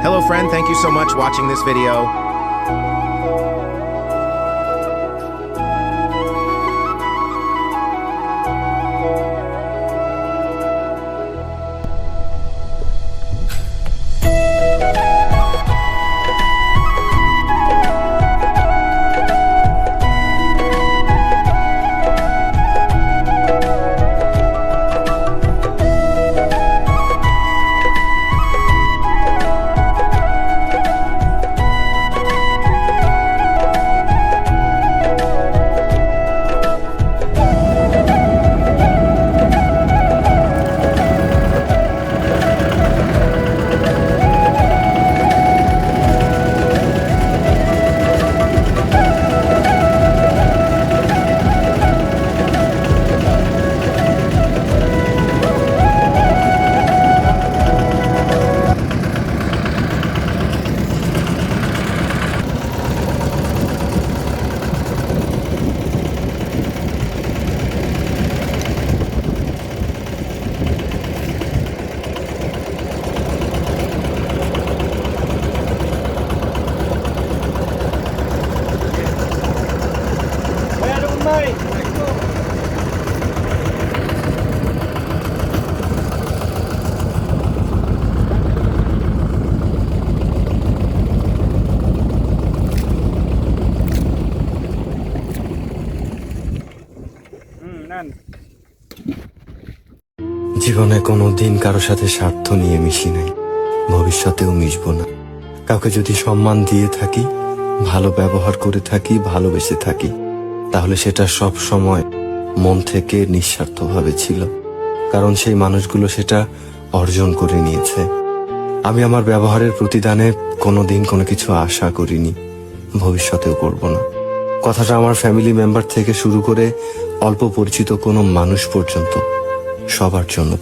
Hello friend, thank you so much watching this video. জীবনে কোনোদিন কারো সাথে স্বার্থ নিয়ে মিশি নাই, ভবিষ্যতেও মিশবো না। কাউকে যদি সম্মান দিয়ে থাকি, ভালো ব্যবহার করে থাকি, ভালোবেসে থাকি, তাহলে সেটা সব সময় মন থেকে নিঃস্বার্থভাবে ছিল, কারণ সেই মানুষগুলো সেটা অর্জন করে নিয়েছে। আমি আমার ব্যবহারের প্রতিদানে কোনোদিন কোনো কিছু আশা করিনি, ভবিষ্যতেও করব না। কথাটা আমার ফ্যামিলি মেম্বার থেকে শুরু করে অল্প পরিচিত কোনো মানুষ পর্যন্ত সবার জন্য।